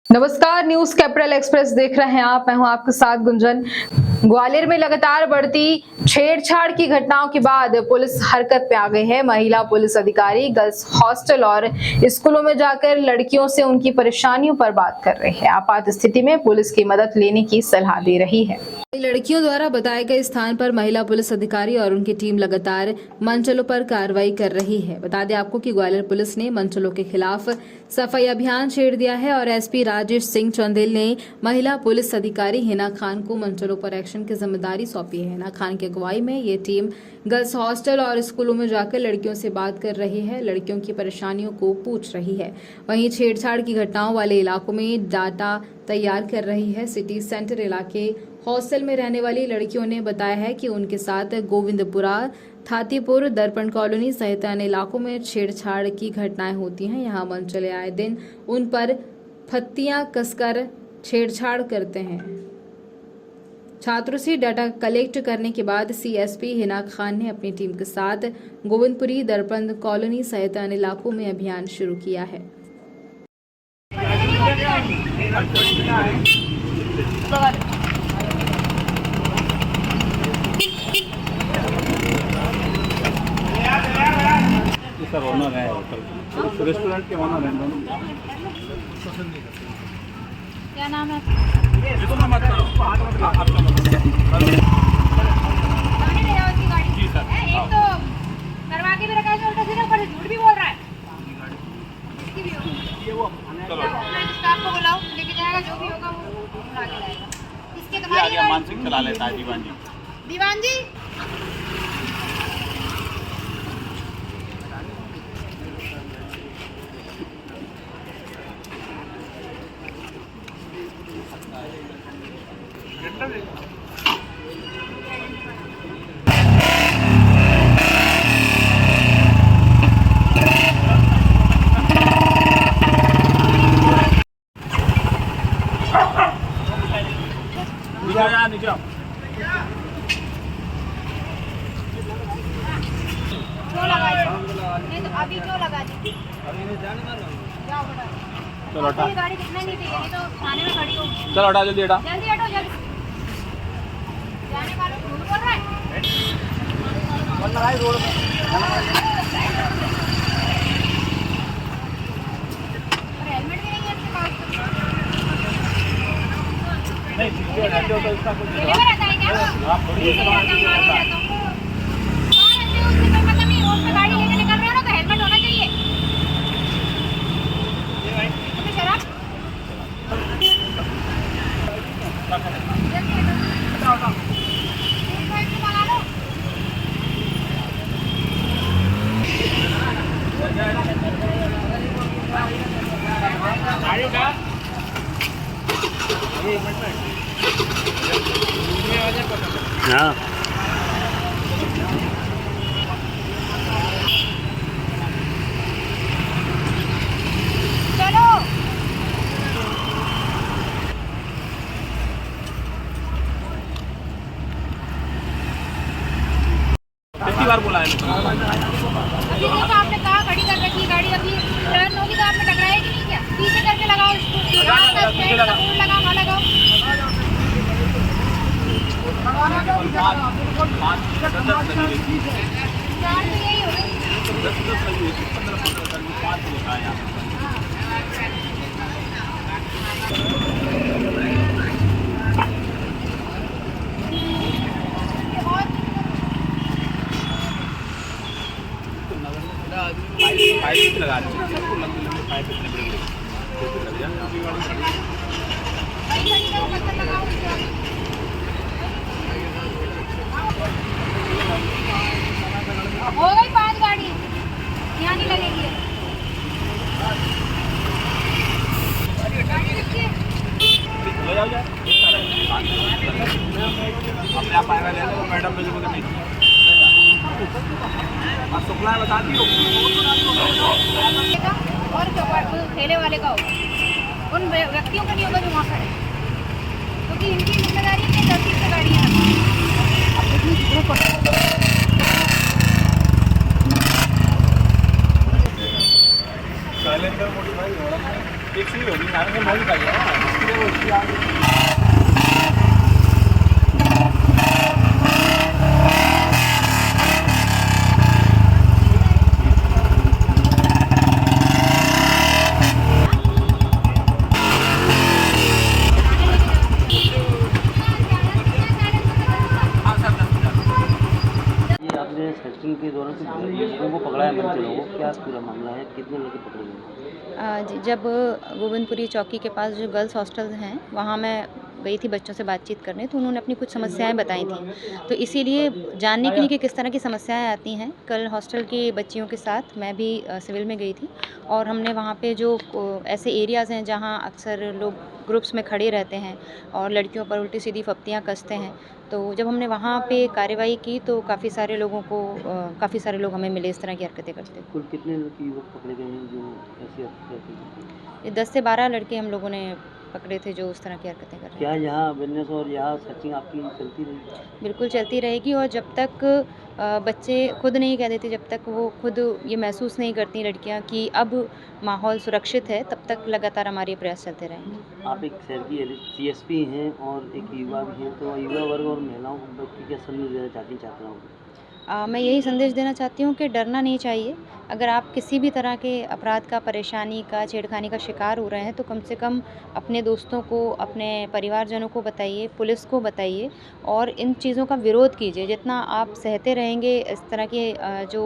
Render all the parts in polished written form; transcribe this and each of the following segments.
नमस्कार, news capital express देख रहे हैं आप। मैं हूं आपके साथ गुंजन। ग्वालियर में लगातार बढ़ती छेड़छाड़ की घटनाओं के बाद पुलिस हरकत पे आ गई है। महिला पुलिस अधिकारी गर्ल्स हॉस्टल और स्कूलों में जाकर लड़कियों से उनकी परेशानियों पर बात कर रही है। आपात स्थिति में पुलिस की मदद लेने की सलाह दे रही है। लड़कियों द्वारा बताए गए स्थान पर महिला पुलिस अधिकारी और उनकी टीम लगातार मंचलों पर कार्रवाई कर रही है। बता दें आपको कि ग्वालियर पुलिस ने मंचलों के खिलाफ सफाई अभियान छेड़ दिया है और एसपी राजेश सिंह चंदेल ने महिला पुलिस अधिकारी हिना खान को मंचलों पर एक्शन की जिम्मेदारी सौंपी है। हिना खान की अगुवाई में ये टीम गर्ल्स हॉस्टल और स्कूलों में जाकर लड़कियों से बात कर रही है, लड़कियों की परेशानियों को पूछ रही है। वहीं छेड़छाड़ की घटनाओं वाले इलाकों में डाटा तैयार कर रही है। सिटी सेंटर इलाके हॉस्टल में रहने वाली लड़कियों ने बताया है कि उनके साथ गोविंदपुरा, थातीपुर, दर्पण कॉलोनी सहित अन्य इलाकों में छेड़छाड़ की घटनाएं होती हैं। यहाँ मंचले आए दिन उन पर फत्तियां कसकर छेड़छाड़ करते हैं। छात्रों से डाटा कलेक्ट करने के बाद सीएसपी हिना खान ने अपनी टीम के साथ गोविंदपुरी, दर्पण कॉलोनी सहित अन्य इलाकों में अभियान शुरू किया है। सर ओनर है होटल रेस्टोरेंट के ओनर हैं दोनों। क्या नाम है? देखो मैं मत करो आपका गाड़ी जी सर। एक तो करवा के भी रखा है, उल्टा सीधा ऊपर से झूठ भी बोल रहा है। इसकी भी ये वो चलो स्टाफ को बुलाओ, लेके जाएगा, जो भी होगा वो बुला के लाएगा। इसके ये तुम्हारी आगे मानसिक चला लेता है दीवान जी। नीचे आओ। क्यों लगा नहीं तो अभी क्यों लगा दी? जाओ बेटा। चलो हटा। ये गाड़ी कितने नहीं चाहिए, नहीं तो थाने में खड़ी होगी। चलो हटा, जल्दी हटा। जल्दी हटो, जल्दी। जाने वालों को झूठ बोल रहा है। रोड में हेलमेट भी नहीं है इसके पास। नहीं पीछे हटो तो इसका कुछ मेरे में रहता है क्या? आप थोड़ी रहता हूँ, मारे रहता हूँ। कहाँ रहते हो? उससे कोई मतलब नहीं। रोड पे गाड़ी लेके निकल रहे हो ना, तो हेलमेट होना चाहिए। तुम्हें शराब? जल्दी हटो। एक साइड से मंगा लो। हाँ चलो। कितनी बार बोला है? अभी नहीं तो आपने कहा खड़ी कर रखी गाड़ी, अभी टर्न होगी तो आपने टकराया कि नहीं क्या? पीछे करके लगाओ इसको। लगाओ ना लगाओ। चार तो यही हो गई। ये बहुत पाइप लगा लंबी लंबी पाइप इतने बड़े लग जाए। बड़ी बड़ी का पत्थर लगाओ उसके बाद। हो गई 5 गाड़ी, यहाँ नहीं लगेगी। गाड़ी किसकी है? ले जाओ यार। अपने आप आएगा ले लो मैडम में जो नहीं शुक्ला बता दियो और जो ठेले वाले का होगा, उन व्यक्तियों का नहीं होगा जो वहाँ खड़े, क्योंकि इनकी जिम्मेदारी है कि 10 से गाड़ियाँ साइलेंसर मॉडिफाई हो रहा है, फिक्स नहीं होगी ना, ये मॉडिफाई है ना, इसलिए वो इसकी आगे ये आपने सर्चिंग के दौरान कुछ लोगों को पकड़ा है, मंचलों को, क्या पूरा मामला है, कितने लड़के पकड़े गए? जी, जब गोविंदपुरी चौकी के पास जो गर्ल्स हॉस्टल हैं वहाँ मैं गई थी बच्चों से बातचीत करने, तो उन्होंने अपनी कुछ समस्याएं बताई थी, तो इसीलिए जानने के लिए कि किस तरह की समस्याएं आती हैं, कल हॉस्टल की बच्चियों के साथ मैं भी सिविल में गई थी और हमने वहाँ पे जो ऐसे एरियाज़ हैं जहाँ अक्सर लोग ग्रुप्स में खड़े रहते हैं और लड़कियों पर उल्टी सीधी फप्तियाँ कसते हैं, तो जब हमने वहाँ पे कार्रवाई की तो काफ़ी सारे लोग हमें मिले इस तरह की हरकतें करते। कुल कितने युवक पकड़े गए हैं जो ऐसी हरकतें करते हैं? 10 से 12 लड़के हम लोगों ने पकड़े थे जो उस तरह की हरकतें कर रहे हैं। क्या यहाँ अवेयरनेस और यहाँ सर्चिंग आपकी चलती रही? बिल्कुल चलती रहेगी और जब तक बच्चे खुद नहीं कह देते, जब तक वो खुद ये महसूस नहीं करती लड़कियां कि अब माहौल सुरक्षित है, तब तक लगातार हमारे प्रयास चलते रहेंगे। आप एक शहर की CSP हैं और एक युवा भी हैं, तो युवा वर्ग और महिलाओं को क्या संदेश देना चाहती हैं छात्राओं को? मैं यही संदेश देना चाहती हूँ कि डरना नहीं चाहिए। अगर आप किसी भी तरह के अपराध का, परेशानी का, छेड़खानी का शिकार हो रहे हैं तो कम से कम अपने दोस्तों को, अपने परिवारजनों को बताइए, पुलिस को बताइए और इन चीज़ों का विरोध कीजिए। जितना आप सहते रहेंगे इस तरह की जो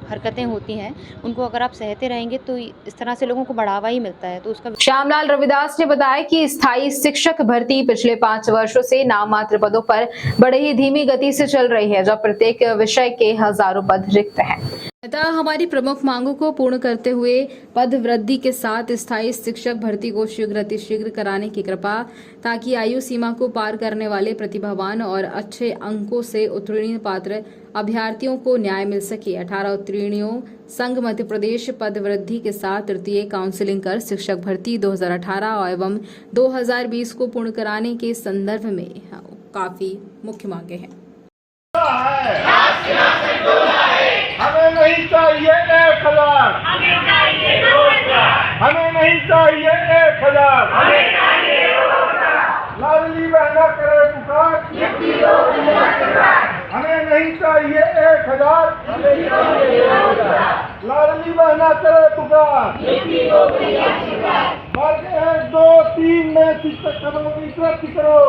हरकतें होती हैं उनको अगर आप सहते रहेंगे तो इस तरह से लोगों को बढ़ावा ही मिलता है। तो उसका श्यामलाल रविदास ने बताया कि स्थायी शिक्षक भर्ती पिछले 5 वर्षों से नाम मात्र पदों पर बड़े ही धीमी गति से चल रही है, जब प्रत्येक विषय के हजारों पद रिक्त हैं। अतः हमारी प्रमुख मांगों को पूर्ण करते हुए पद वृद्धि के साथ स्थायी शिक्षक भर्ती को शीघ्र अतिशीघ्र कराने की कृपा, ताकि आयु सीमा को पार करने वाले प्रतिभावान और अच्छे अंकों से उत्तीर्ण पात्र अभ्यर्थियों को न्याय मिल सके। 18 उत्तीर्णों संघ मध्य प्रदेश पद वृद्धि के साथ तृतीय काउंसिलिंग कर शिक्षक भर्ती 2018 एवं 2020 को पूर्ण कराने के संदर्भ में काफी मुख्य मांगे हैं। हमें नहीं चाहिए 1000, हमें नहीं चाहिए 1000, लाडली बहना करे पुकार, हमें नहीं चाहिए 1000, लाडली बहना करे पुकार। वर्ग 1, 2, 3 में शिक्षक पदों की प्राप्ति करो,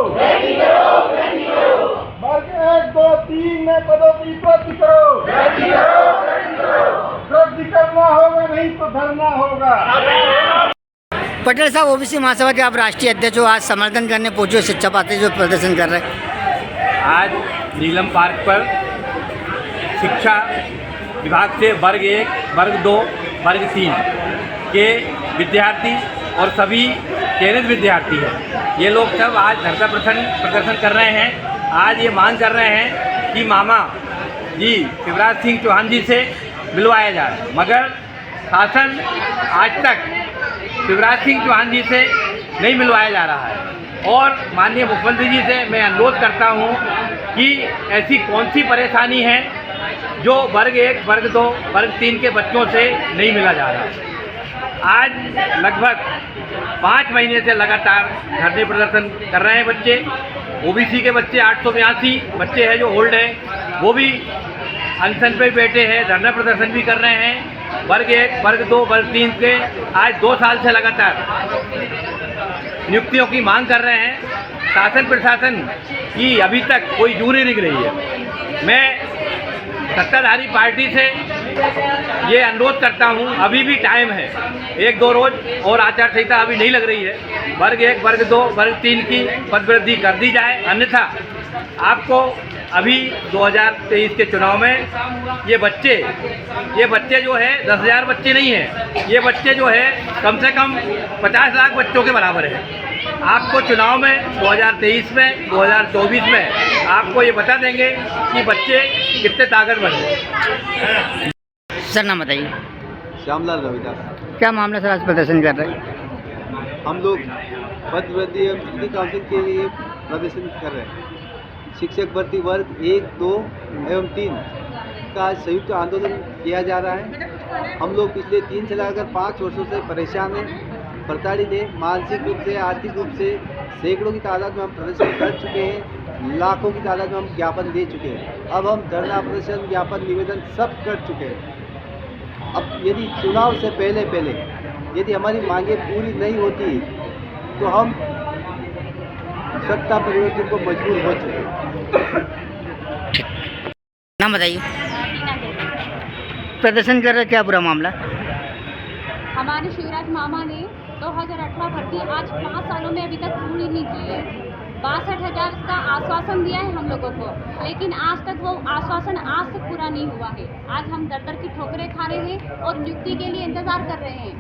वर्ग 1, 2, 3 में पदों की प्राप्ति करो, प्राप्ति करना होगा, नहीं तो धरना होगा। पटेल साहब ओबीसी महासभा के आप राष्ट्रीय अध्यक्ष हो, आज समर्थन करने पहुंचे शिक्षा पाते जो प्रदर्शन कर रहे हैं। आज नीलम पार्क पर शिक्षा विभाग से वर्ग 1, वर्ग 2, वर्ग 3 के विद्यार्थी और सभी चयनित विद्यार्थी हैं, ये लोग सब आज धरना प्रदर्शन कर रहे हैं। आज ये मांग कर रहे हैं कि मामा जी शिवराज सिंह चौहान जी से मिलवाया जाए, मगर शासन आज तक शिवराज सिंह चौहान जी से नहीं मिलवाया जा रहा है। और माननीय मुख्यमंत्री जी से मैं अनुरोध करता हूं कि ऐसी कौन सी परेशानी है जो वर्ग 1, वर्ग 2, वर्ग 3 के बच्चों से नहीं मिला जा रहा। आज लगभग 5 महीने से लगातार धरने प्रदर्शन कर रहे हैं बच्चे। ओबीसी के बच्चे 882 बच्चे हैं जो होल्ड हैं, वो भी अनशन पे बैठे हैं, धरना प्रदर्शन भी कर रहे हैं। वर्ग 1, वर्ग 2, वर्ग 3 के आज 2 साल से लगातार नियुक्तियों की मांग कर रहे हैं। शासन प्रशासन की अभी तक कोई जू नहीं निकल रही है। मैं सत्ताधारी पार्टी से ये अनुरोध करता हूँ, अभी भी टाइम है, 1-2 रोज और आचार संहिता अभी नहीं लग रही है। वर्ग 1, वर्ग 2, वर्ग 3 की पदवृद्धि कर दी जाए, अन्यथा आपको अभी 2023 के चुनाव में ये बच्चे जो है 10,000 बच्चे नहीं हैं, ये बच्चे जो है कम से कम 50 लाख बच्चों के बराबर है। आपको चुनाव में 2023 में, 2024 में आपको ये बता देंगे कि बच्चे कितने ताकतवर हैं। सर नाम बताइए। श्यामलाल रविदास। क्या मामला सर, आज प्रदर्शन कर रहे हैं? हम लोग पद वृद्धि एवं काउंसिल के लिए प्रदर्शन कर रहे हैं। शिक्षक भर्ती वर्ग 1, 2 एवं 3 का संयुक्त आंदोलन किया जा रहा है। हम लोग पिछले 3 से लेकर 5 वर्षों से परेशान हैं, प्रताड़ित हैं, मानसिक रूप से, आर्थिक रूप से। सैकड़ों की तादाद में हम प्रदर्शन कर चुके हैं, लाखों की तादाद में हम ज्ञापन दे चुके हैं। अब हम धरना, प्रदर्शन, ज्ञापन, निवेदन सब कर चुके हैं। अब यदि चुनाव से पहले यदि हमारी मांगें पूरी नहीं होती तो हम सत्ता परिवर्तन को मजबूर हो चुके हैं। नाम बताइए। प्रदर्शन कर रहे, क्या पूरा मामला? हमारे शिवराज मामा ने 2018 भर्ती आज 5 सालों में अभी तक पूरी नहीं की है। 62,000 का आश्वासन दिया है हम लोगों को, लेकिन आज तक वो आश्वासन आज तक पूरा नहीं हुआ है। आज हम दर की ठोकरें खा रहे हैं और नियुक्ति के लिए इंतज़ार कर रहे हैं।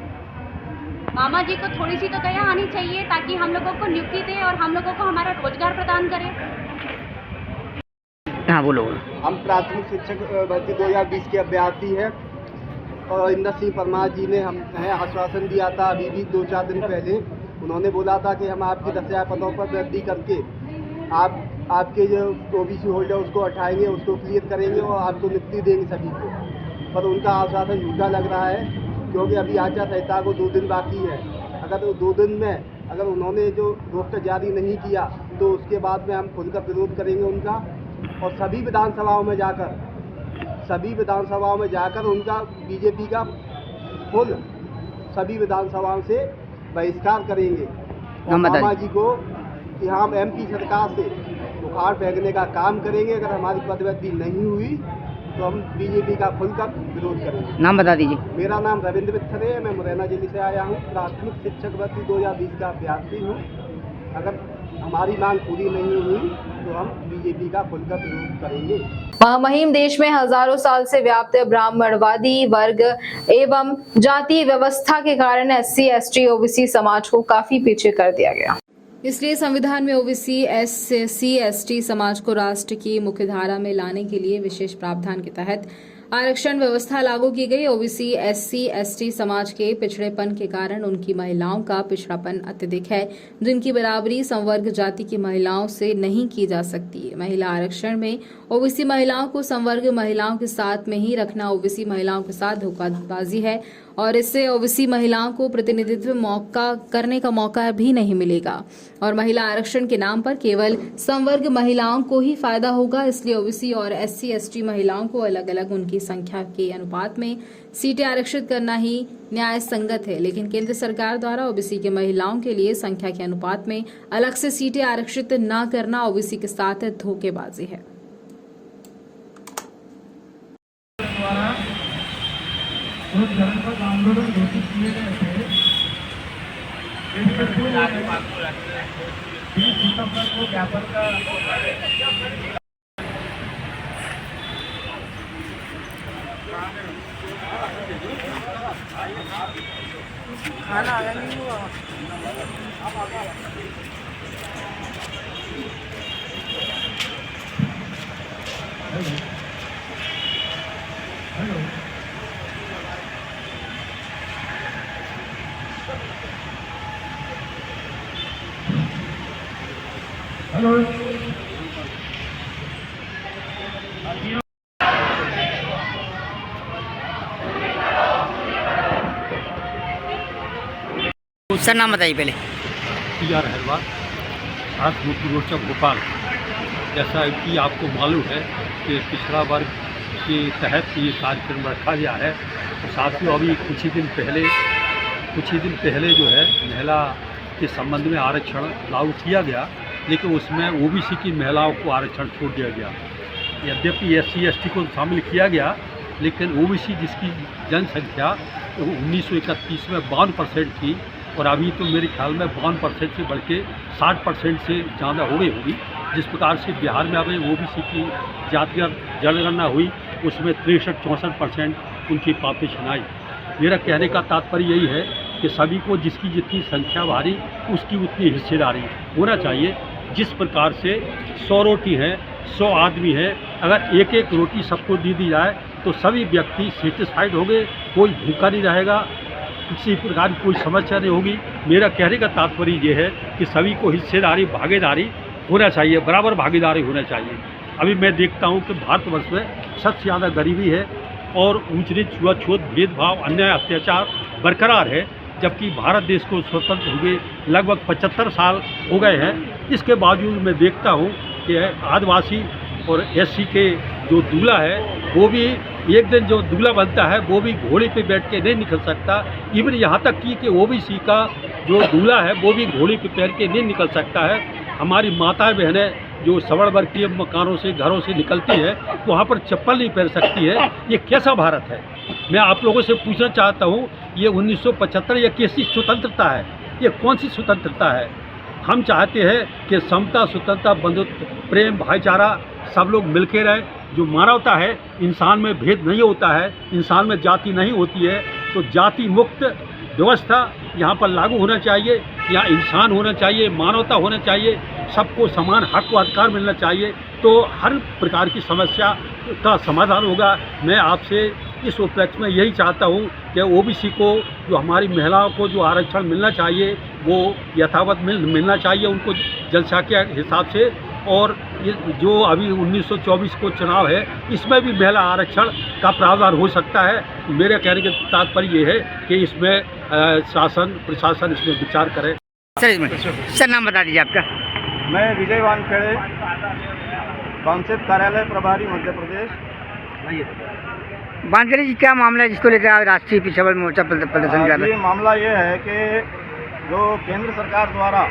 मामा जी को थोड़ी सी तो दया आनी चाहिए ताकि हम लोगों को नियुक्ति दे और हम लोगों को हमारा रोजगार प्रदान करे। हाँ बोलो। हम प्राथमिक शिक्षक भर्ती 2020 के अभ्यर्थी हैं और इंदर सिंह परमार जी ने हमें आश्वासन दिया था अभी भी 2-4 दिन पहले। उन्होंने बोला था कि हम आपकी 10,000 पदों पर वृद्धि करके आपके जो OBC होल्डर उसको हटाएंगे, उसको क्लियर करेंगे और आपको नियुक्ति देंगे सभी को। पर उनका आश्वासन झूठा लग रहा है, क्योंकि अभी आचार संहिता को 2 दिन बाकी है। अगर 2 दिन में अगर उन्होंने जो रोस्टर जारी नहीं किया तो उसके बाद में हम खुलकर विरोध करेंगे उनका, और सभी विधानसभाओं में जाकर उनका बीजेपी का फुल सभी विधानसभाओं से बहिष्कार करेंगे। और मामा जी को कि हम MP सरकार से उखाड़ फेंकने का काम करेंगे। अगर हमारी पदवृद्धि नहीं हुई तो हम बीजेपी का खुलकर विरोध करेंगे। नाम बता दीजिए। मेरा नाम रविंद्र मित्थर है, मैं मुरैना जिले से आया हूँ। प्राथमिक शिक्षक भर्ती 2020 का अभ्यर्थी हूँ। अगर हमारी मांग पूरी नहीं हुई तो हम बीजेपी का खुलकर विरोध करेंगे। महामहिम देश में हजारों साल से व्याप्त ब्राह्मणवादी वर्ग एवं जाति व्यवस्था के कारण SC, ST, OBC समाज को काफी पीछे कर दिया गया। इसलिए संविधान में OBC, SC, ST समाज को राष्ट्र की मुख्य धारा में लाने के लिए विशेष प्रावधान के तहत आरक्षण व्यवस्था लागू की गई। OBC, SC, ST समाज के पिछड़ेपन के कारण उनकी महिलाओं का पिछड़ापन अत्यधिक है, जिनकी बराबरी संवर्ग जाति की महिलाओं से नहीं की जा सकती है। महिला आरक्षण में OBC महिलाओं को संवर्ग महिलाओं के साथ में ही रखना OBC महिलाओं के साथ धोखाबाजी है और इससे OBC महिलाओं को प्रतिनिधित्व करने का मौका भी नहीं मिलेगा और महिला आरक्षण के नाम पर केवल संवर्ग महिलाओं को ही फायदा होगा। इसलिए OBC और SC, ST महिलाओं को अलग अलग उनकी संख्या के अनुपात में सीटें आरक्षित करना ही न्याय संगत है, लेकिन केंद्र सरकार द्वारा OBC के महिलाओं के लिए संख्या के अनुपात में अलग से सीटें आरक्षित न करना OBC के साथ धोखेबाजी है। जो जनपद आंदोलन घोषित किए गए थे, 20 सितंबर को ज्ञापन का खाना आया नहीं हुआ। हेलो सर नाम बताइए पहले। PR हरवाल, खास मुख्य मोर्चा भोपाल। जैसा कि आपको मालूम है कि पिछड़ा वर्ग के तहत ये कार्यक्रम रखा गया है। साथ ही अभी कुछ ही दिन पहले जो है महिला के संबंध में आरक्षण लागू किया गया, लेकिन उसमें OBC की महिलाओं को आरक्षण छोड़ दिया गया। यद्यपि SC, ST को शामिल किया गया, लेकिन OBC जिसकी जनसंख्या 1931 में 52% थी और अभी तो मेरे ख्याल में 52% से बढ़ के 60% से ज़्यादा हो गई होगी। जिस प्रकार से बिहार में अभी OBC की जातिगत जनगणना हुई, उसमें 63-64% उनकी पॉपुलेशन आई। मेरा कहने का तात्पर्य यही है कि सभी को जिसकी जितनी संख्या भारी उसकी उतनी हिस्सेदारी होना चाहिए। जिस प्रकार से 100 रोटी है, 100 आदमी है, अगर एक एक रोटी सबको दे दी जाए तो सभी व्यक्ति सेटिस्फाइड होंगे, कोई भूखा नहीं रहेगा, किसी प्रकार की कोई समस्या नहीं होगी। मेरा कहने का तात्पर्य ये है कि सभी को हिस्सेदारी, भागीदारी होना चाहिए, बराबर भागीदारी होना चाहिए। अभी मैं देखता हूँ कि भारतवर्ष में सबसे ज़्यादा गरीबी है और ऊंच नीच छुआछूत भेदभाव अन्याय अत्याचार बरकरार है, जबकि भारत देश को स्वतंत्र हुए लगभग 75 साल हो गए हैं। इसके बावजूद मैं देखता हूँ कि आदिवासी और एससी के जो दूल्हा है वो भी एक दिन जो दूल्हा बनता है वो भी घोड़े पे बैठ के नहीं निकल सकता। इवन यहाँ तक कि ओबीसी का जो दूल्हा है वो भी घोड़े पे बैठ के नहीं निकल सकता है। हमारी माताएं बहनें जो सवर्ण वर्ग के मकानों से घरों से निकलती है तो वहाँ पर चप्पल नहीं पहन सकती है। ये कैसा भारत है? मैं आप लोगों से पूछना चाहता हूँ, ये 1975 ये कैसी स्वतंत्रता है? ये कौन सी स्वतंत्रता है? हम चाहते हैं कि समता, स्वतंत्रता, बंधुत्व, प्रेम, भाईचारा सब लोग मिलके रहे। जो मानवता है, इंसान में भेद नहीं होता है, इंसान में जाति नहीं होती है। तो जाति मुक्त व्यवस्था यहाँ पर लागू होना चाहिए, यहाँ इंसान होना चाहिए, मानवता होना चाहिए, सबको समान हक व अधिकार मिलना चाहिए, तो हर प्रकार की समस्या का समाधान होगा। मैं आपसे इस उपलक्ष्य में यही चाहता हूँ कि ओबीसी को, जो हमारी महिलाओं को जो आरक्षण मिलना चाहिए वो यथावत मिलना चाहिए उनको जनसंख्या के हिसाब से। और ये जो अभी 1924 को चुनाव है इसमें भी महिला आरक्षण का प्रावधान हो सकता है। मेरे कहने के तात्पर्य ये है कि इसमें शासन प्रशासन इसमें विचार करे। सर नाम बता दीजिए आपका। मैं विजय वानखेड़े, काउंसिल कार्यालय प्रभारी, मध्य प्रदेश। वानखेड़े जी, क्या मामला है जिसको लेकर आप राष्ट्रीय पिछड़ा वर्ग मोर्चा प्रदर्शन कर रहे हैं? मामला ये है कि जो केंद्र सरकार द्वारा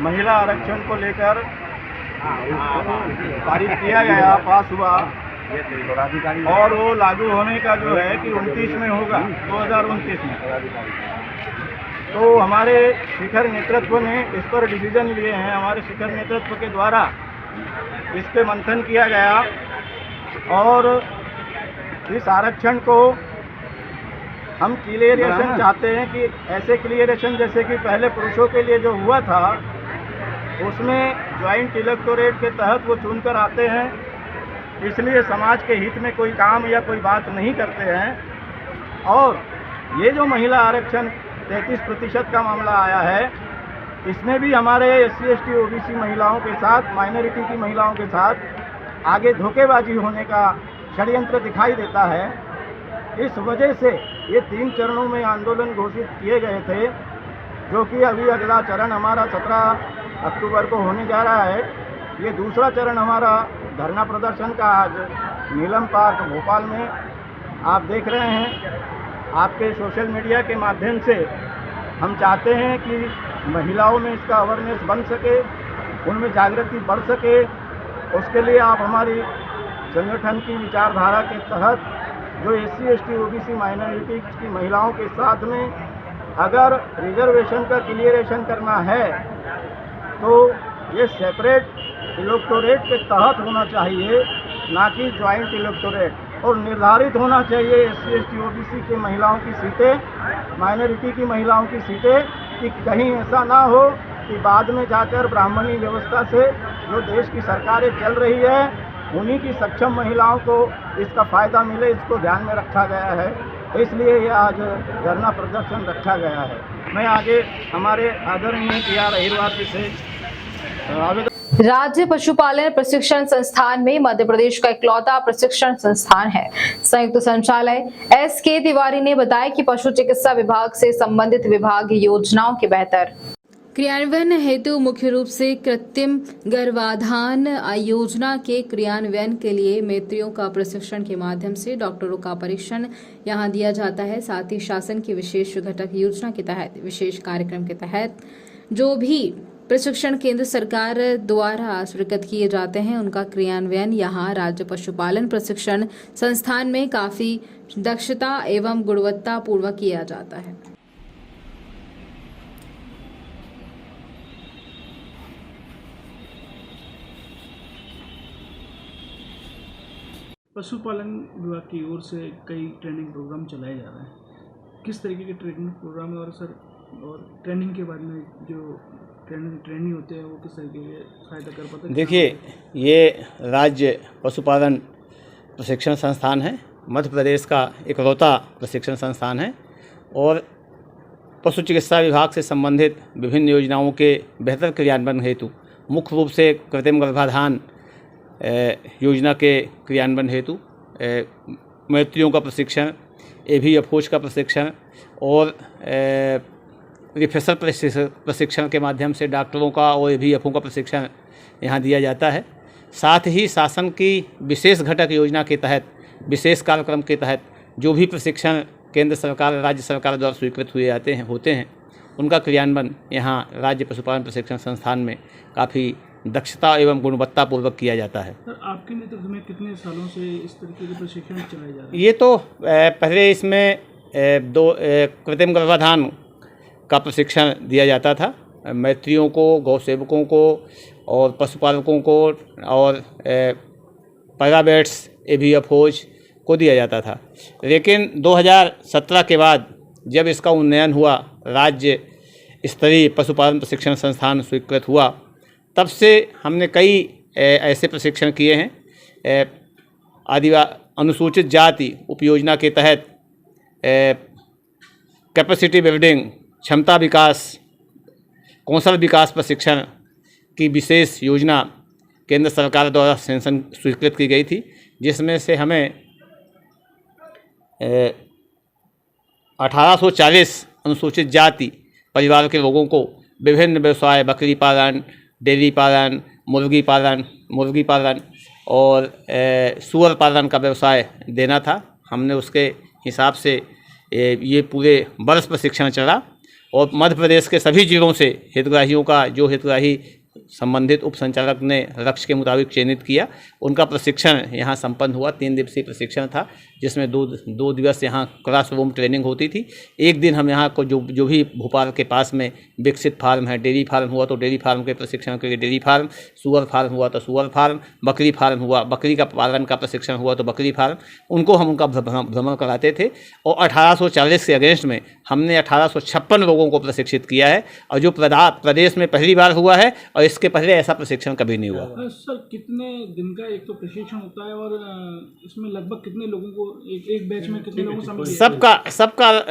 महिला आरक्षण को लेकर पारित किया गया, पास हुआ, और वो लागू होने का जो है कि 29 में होगा, 2029 में। तो हमारे शिखर नेतृत्व ने इस पर डिसीजन लिए हैं। हमारे शिखर नेतृत्व के द्वारा इस पे मंथन किया गया और इस आरक्षण को हम क्लियरेशन चाहते हैं कि ऐसे क्लियरेशन जैसे कि पहले पुरुषों के लिए जो हुआ था उसमें ज्वाइंट इलेक्टोरेट के तहत वो चुनकर आते हैं, इसलिए समाज के हित में कोई काम या कोई बात नहीं करते हैं। और ये जो महिला आरक्षण 33% का मामला आया है, इसमें भी हमारे SC ST OBC महिलाओं के साथ, माइनॉरिटी की महिलाओं के साथ आगे धोखेबाजी होने का षड्यंत्र दिखाई देता है। इस वजह से ये 3 चरणों में आंदोलन घोषित किए गए थे, जो कि अभी अगला चरण हमारा 17 अक्टूबर को होने जा रहा है। ये दूसरा चरण हमारा धरना प्रदर्शन का आज नीलम पार्क भोपाल में आप देख रहे हैं। आपके सोशल मीडिया के माध्यम से हम चाहते हैं कि महिलाओं में इसका अवेयरनेस बन सके, उनमें जागृति बढ़ सके। उसके लिए आप हमारी संगठन की विचारधारा के तहत जो SC ST OBC माइनॉरिटी की महिलाओं के साथ में अगर रिजर्वेशन का क्लियरेशन करना है तो ये सेपरेट इलेक्टोरेट के तहत होना चाहिए, ना कि ज्वाइंट इलेक्टोरेट। और निर्धारित होना चाहिए SC ST OBC की महिलाओं की सीटें, माइनॉरिटी की महिलाओं की सीटें, कि कहीं ऐसा ना हो कि बाद में जाकर ब्राह्मणी व्यवस्था से जो देश की सरकारें चल रही है उन्हीं की सक्षम महिलाओं को इसका फ़ायदा मिले, इसको ध्यान में रखा गया है। इसलिए ये आज धरना प्रदर्शन रखा गया है। मैं आगे हमारे आदरणीय PR अहिरवार जी से आवेदन। राज्य पशुपालन प्रशिक्षण संस्थान में मध्य प्रदेश का इकलौता प्रशिक्षण संस्थान है। संयुक्त संचालक SK तिवारी ने बताया कि पशु चिकित्सा विभाग से संबंधित विभाग योजनाओं के बेहतर क्रियान्वयन हेतु मुख्य रूप से कृत्रिम गर्भाधान योजना के क्रियान्वयन के लिए मेत्रियों का प्रशिक्षण के माध्यम से डॉक्टरों का परीक्षण यहां दिया जाता है। साथ ही शासन की विशेष घटक योजना के तहत विशेष कार्यक्रम के तहत जो भी प्रशिक्षण केंद्र सरकार द्वारा स्वीकृत किए जाते हैं उनका क्रियान्वयन यहां राज्य पशुपालन प्रशिक्षण संस्थान में काफी दक्षता एवं गुणवत्ता पूर्वक किया जाता है। पशुपालन विभाग की ओर से कई ट्रेनिंग प्रोग्राम चलाए जा रहे हैं। किस तरीके के ट्रेनिंग प्रोग्राम है और ट्रेनिंग के बारे में जो ट्रेनिंग होते हैं वो किस तरीके से सहायता कर पाते हैं? देखिए, ये राज्य पशुपालन प्रशिक्षण संस्थान है, मध्य प्रदेश का इकलौता प्रशिक्षण संस्थान है और पशु चिकित्सा विभाग से संबंधित विभिन्न योजनाओं के बेहतर क्रियान्वयन हेतु मुख्य रूप से कृत्रिम गर्भाधान योजना के क्रियान्वयन हेतु मैत्रियों का प्रशिक्षण, एभी अफोज का प्रशिक्षण और रिफ्रेशर प्रशिक्षण के माध्यम से डॉक्टरों का और एभी अफों का प्रशिक्षण यहाँ दिया जाता है। साथ ही शासन की विशेष घटक योजना के तहत, विशेष कार्यक्रम के तहत जो भी प्रशिक्षण केंद्र सरकार, राज्य सरकार द्वारा स्वीकृत होते हैं उनका क्रियान्वयन यहाँ राज्य पशुपालन प्रशिक्षण संस्थान में काफ़ी दक्षता एवं गुणवत्तापूर्वक किया जाता है। सर, आपके नेतृत्व में कितने सालों से इस तरीके के प्रशिक्षण चलाए जा रहे हैं? ये तो पहले इसमें कृत्रिम गर्भाधान का प्रशिक्षण दिया जाता था मैत्रियों को, गौ सेवकों को और पशुपालकों को, और पैराबेट्स, एभी अफोज को दिया जाता था। लेकिन 2017 के बाद जब इसका उन्नयन हुआ, राज्य स्तरीय पशुपालन प्रशिक्षण संस्थान स्वीकृत हुआ, तब से हमने कई ऐसे प्रशिक्षण किए हैं। अनुसूचित जाति उपयोजना के तहत कैपेसिटी बिल्डिंग, क्षमता विकास, कौशल विकास प्रशिक्षण की विशेष योजना केंद्र सरकार द्वारा सेंशन स्वीकृत की गई थी, जिसमें से हमें 1840 अनुसूचित जाति परिवार के लोगों को विभिन्न व्यवसाय, बकरी पालन, डेयरी पालन, मुर्गी पालन और सूअर पालन का व्यवसाय देना था। हमने उसके हिसाब से ये पूरे वर्ष प्रशिक्षण चला और मध्य प्रदेश के सभी जिलों से हितग्राहियों का, जो हितग्राही संबंधित उप संचालक ने लक्ष्य के मुताबिक चयनित किया, उनका प्रशिक्षण यहाँ संपन्न हुआ। 3 दिवसीय प्रशिक्षण था, जिसमें दो दिवस यहाँ क्लासरूम ट्रेनिंग होती थी। एक दिन हम यहाँ को जो भी भोपाल के पास में विकसित फार्म है, डेयरी फार्म हुआ तो डेयरी फार्म के प्रशिक्षण के लिए डेयरी फार्म, सूअर फार्म हुआ तो सूअर फार्म, बकरी फार्म हुआ, बकरी का पालन का प्रशिक्षण हुआ तो बकरी फार्म, उनको हम उनका भ्रमण कराते थे। और 1840 के अगेंस्ट में हमने 1856 लोगों को प्रशिक्षित किया है, और जो प्रदेश में पहली बार हुआ है, और इसके पहले ऐसा प्रशिक्षण कभी नहीं हुआ। सर, कितने दिन का एक तो प्रशिक्षण होता है और इसमें लगभग कितने लोगों को एक बैच में कितने लोगों को शामिल?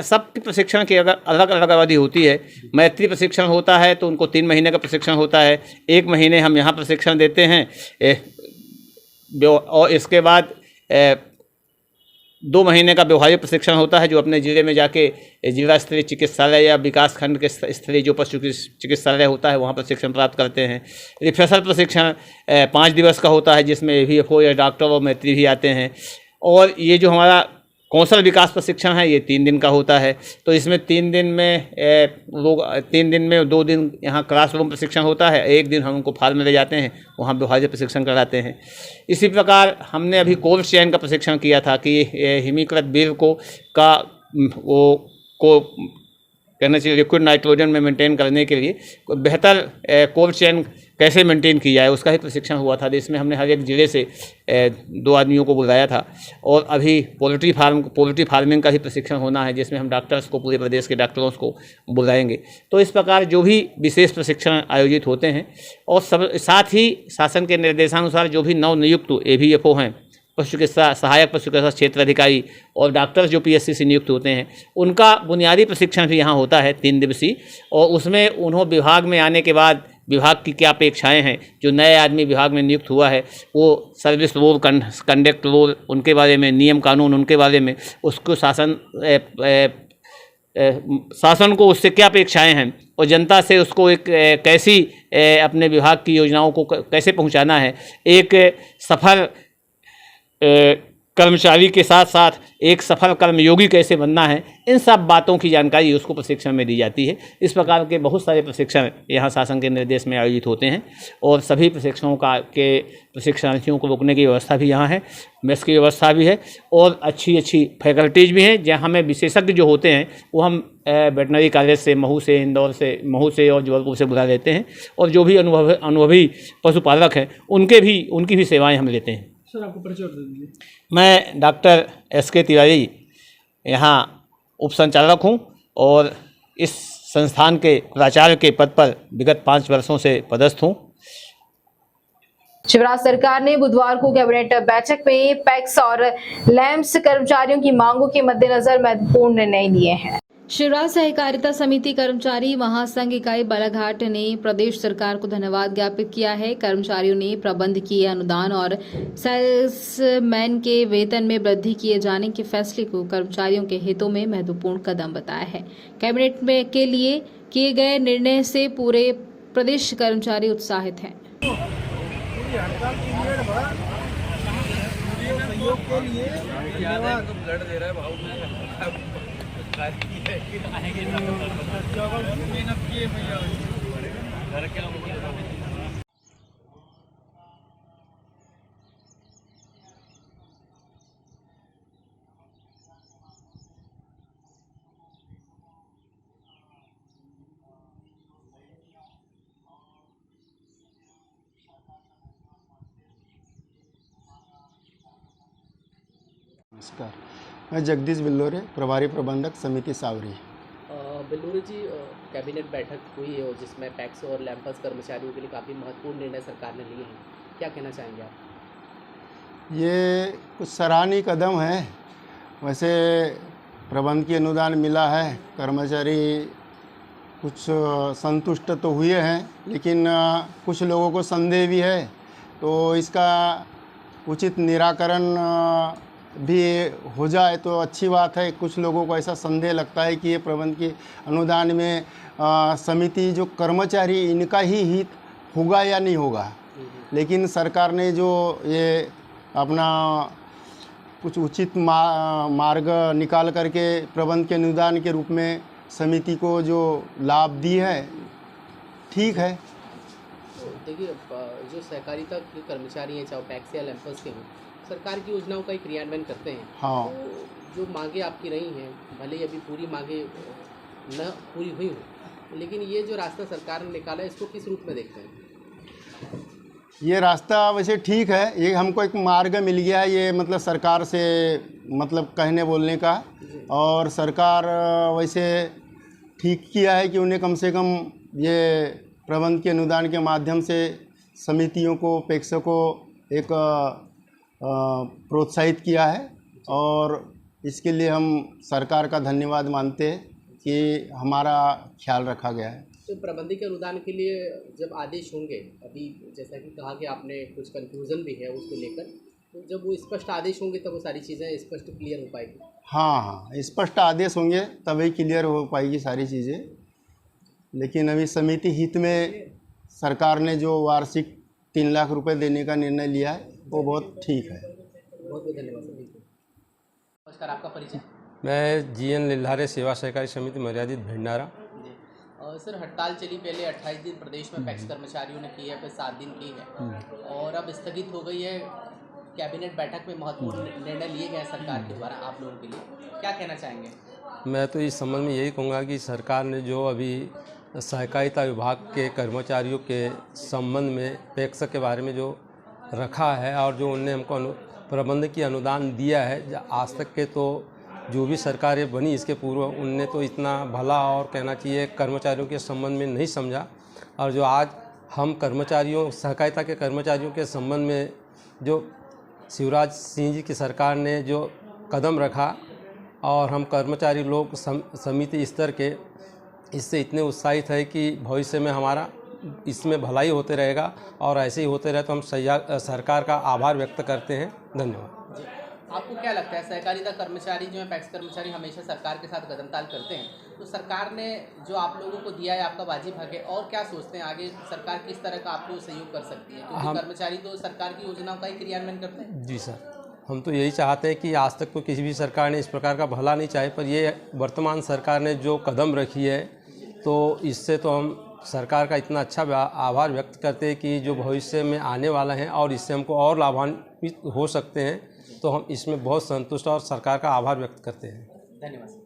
सबके प्रशिक्षण की अगर अलग अलग अवधि होती है। मैत्री प्रशिक्षण होता है तो उनको 3 महीने का प्रशिक्षण होता है। 1 महीने हम यहाँ प्रशिक्षण देते हैं, और इसके बाद 2 महीने का व्यवहारिक प्रशिक्षण होता है, जो अपने ज़िले में जाके जिला स्तरीय चिकित्सालय या विकास खंड के स्तरीय जो पशु चिकित्सालय होता है वहाँ प्रशिक्षण प्राप्त करते हैं। रिफ्रेशर प्रशिक्षण 5 दिवस का होता है, जिसमें एभी अफो या डॉक्टर और मैत्री भी आते हैं। और ये जो हमारा कौशल विकास प्रशिक्षण है, ये 3 दिन का होता है। तो इसमें 3 दिन में 2 दिन यहाँ क्लासरूम प्रशिक्षण होता है, 1 दिन हम उनको फार्म में ले जाते हैं, वहाँ व्यवहारिक प्रशिक्षण कराते हैं। इसी प्रकार हमने अभी कोल्ड चेन का प्रशिक्षण किया था कि हिमीकृत बिल को कहना चाहिए लिक्विड नाइट्रोजन में मेंटेन करने के लिए बेहतर कोल्ड चेन कैसे मेंटेन की जाए, उसका ही प्रशिक्षण हुआ था। इसमें हमने हर एक ज़िले से 2 आदमियों को बुलाया था। और अभी पोल्ट्री फार्मिंग का ही प्रशिक्षण होना है, जिसमें हम डॉक्टर्स को, पूरे प्रदेश के डॉक्टरों को बुलाएंगे। तो इस प्रकार जो भी विशेष प्रशिक्षण आयोजित होते हैं, और साथ ही शासन के निर्देशानुसार जो भी नवनियुक्त एभी अफो हैं, पशु चिकित्सा सहायक पशु चिकित्सा क्षेत्र अधिकारी और डॉक्टर्स जो PSC से नियुक्त होते हैं, उनका बुनियादी प्रशिक्षण भी यहाँ होता है 3 दिवसीय। और उसमें उन्होंने विभाग में आने के बाद विभाग की क्या अपेक्षाएं हैं, जो नए आदमी विभाग में नियुक्त हुआ है, वो सर्विस रूल, कंडक्ट रूल, उनके बारे में, नियम कानून उनके बारे में, उसको शासन को उससे क्या अपेक्षाएं हैं, और जनता से उसको एक कैसी अपने विभाग की योजनाओं को कैसे पहुँचाना है, एक सफल कर्मचारी के साथ साथ एक सफल कर्मयोगी कैसे बनना है, इन सब बातों की जानकारी उसको प्रशिक्षण में दी जाती है। इस प्रकार के बहुत सारे प्रशिक्षण यहाँ शासन के निर्देश में आयोजित होते हैं, और सभी प्रशिक्षणों के प्रशिक्षणार्थियों को रुकने की व्यवस्था भी यहाँ है, मेस की व्यवस्था भी है, और अच्छी फैकल्टीज भी हैं, जहाँ हमें विशेषज्ञ जो होते हैं वो हम वेटनरी कॉलेज से, महू से और जबलपुर से बुला लेते हैं, और जो भी अनुभवी पशुपालक हैं उनकी भी सेवाएँ हम लेते हैं। सर, आपको परिचय दे दीजिए। मैं डॉक्टर SK तिवारी यहाँ उप संचालक हूँ, और इस संस्थान के प्राचार्य के पद पर विगत 5 वर्षों से पदस्थ हूँ। शिवराज सरकार ने बुधवार को कैबिनेट बैठक में पैक्स और लैम्स कर्मचारियों की मांगों के मद्देनजर महत्वपूर्ण निर्णय लिए हैं। शिवराज सहकारिता समिति कर्मचारी महासंघ इकाई बालाघाट ने प्रदेश सरकार को धन्यवाद ज्ञापित किया है। कर्मचारियों ने प्रबंधकीय अनुदान और सेल्समैन के वेतन में वृद्धि किए जाने के फैसले को कर्मचारियों के हितों में महत्वपूर्ण कदम बताया है। कैबिनेट में के लिए किए गए निर्णय से पूरे प्रदेश कर्मचारी उत्साहित हैं। नमस्कार, मैं जगदीश बिल्लोरे, प्रभारी प्रबंधक समिति सावरी। बिल्लोरे जी, कैबिनेट बैठक हुई है जिसमें पैक्स और लैंपस कर्मचारियों के लिए काफ़ी महत्वपूर्ण निर्णय सरकार ने लिए हैं, क्या कहना चाहेंगे आप? ये कुछ सराहनीय कदम है। वैसे प्रबंधकीय अनुदान मिला है, कर्मचारी कुछ संतुष्ट तो हुए हैं, लेकिन कुछ लोगों को संदेह भी है, तो इसका उचित निराकरण भी हो जाए तो अच्छी बात है। कुछ लोगों को ऐसा संदेह लगता है कि ये प्रबंध के अनुदान में समिति जो कर्मचारी इनका ही हित होगा या नहीं होगा, लेकिन सरकार ने जो ये अपना कुछ उचित मार्ग निकाल करके प्रबंध के अनुदान के रूप में समिति को जो लाभ दी है, ठीक है। देखिए, जो सहकारिता के कर्मचारी हैं, चाहे पैक्स या लैंपस के हों, सरकार की योजनाओं का ही क्रियान्वयन करते हैं। हाँ। तो जो मांगे आपकी रही हैं, भले ही अभी पूरी मांगे न पूरी हुई हो, लेकिन ये जो रास्ता सरकार ने निकाला है, इसको किस रूप में देखते हैं? ये रास्ता वैसे ठीक है, ये हमको एक मार्ग मिल गया है, ये मतलब सरकार से मतलब कहने बोलने का, और सरकार वैसे ठीक किया है कि उन्हें कम से कम ये प्रबंध के अनुदान के माध्यम से समितियों को, पैक्स को एक प्रोत्साहित किया है, और इसके लिए हम सरकार का धन्यवाद मानते हैं कि हमारा ख्याल रखा गया है। तो प्रबंधकीय अनुदान के लिए जब आदेश होंगे, अभी जैसा कि कहा कि आपने कुछ कंफ्यूजन भी है उसको लेकर, तो जब वो स्पष्ट आदेश होंगे तब वो सारी चीज़ें स्पष्ट क्लियर हो पाएगी? हाँ, स्पष्ट आदेश होंगे तभी क्लियर हो पाएगी सारी चीज़ें। लेकिन अभी समिति हित में सरकार ने जो वार्षिक 3 लाख रुपए देने का निर्णय लिया है, वो बहुत ठीक है। बहुत बहुत धन्यवाद सर। नमस्कार, आपका परिचय? मैं जीएन लिल्हारे सेवा सहकारी समिति मर्यादित भंडारा। सर, हड़ताल चली पहले 28 दिन प्रदेश में पैक्स कर्मचारियों ने की है, फिर 7 दिन की है, और अब स्थगित हो गई है। कैबिनेट बैठक में महत्वपूर्ण निर्णय लिए गए सरकार के द्वारा आप लोगों के लिए, क्या कहना चाहेंगे? मैं तो इस संबंध में यही कहूँगा कि सरकार ने जो अभी सहकारिता विभाग के कर्मचारियों के संबंध में पैक्स के बारे में जो रखा है, और जो उनने हमको प्रबंधकीय अनुदान दिया है, आज तक के तो जो भी सरकारें बनी इसके पूर्व, उनने तो इतना भला और कहना चाहिए कर्मचारियों के संबंध में नहीं समझा। और जो आज हम कर्मचारियों, सहकारिता के कर्मचारियों के संबंध में जो शिवराज सिंह जी की सरकार ने जो कदम रखा, और हम कर्मचारी लोग समिति स्तर के इससे इतने उत्साहित है कि भविष्य में हमारा इसमें भलाई होते रहेगा, और ऐसे ही होते रहे तो हम सरकार का आभार व्यक्त करते हैं। धन्यवाद। आपको क्या लगता है, सहकारिता कर्मचारी जो है, पैक्स कर्मचारी हमेशा सरकार के साथ कदमताल करते हैं, तो सरकार ने जो आप लोगों को दिया है आपका वाजिब हक है, और क्या सोचते हैं आगे सरकार किस तरह का आपको सहयोग कर सकती है, क्योंकि कर्मचारी तो सरकार की योजनाओं का ही क्रियान्वयन करते हैं? जी सर, हम तो यही चाहते हैं कि आज तक तो किसी भी सरकार ने इस प्रकार का भला नहीं चाहे, पर ये वर्तमान सरकार ने जो कदम रखी है, तो इससे तो हम सरकार का इतना अच्छा आभार व्यक्त करते हैं कि जो भविष्य में आने वाला है और इससे हमको और लाभान्वित हो सकते हैं, तो हम इसमें बहुत संतुष्ट और सरकार का आभार व्यक्त करते हैं। धन्यवाद।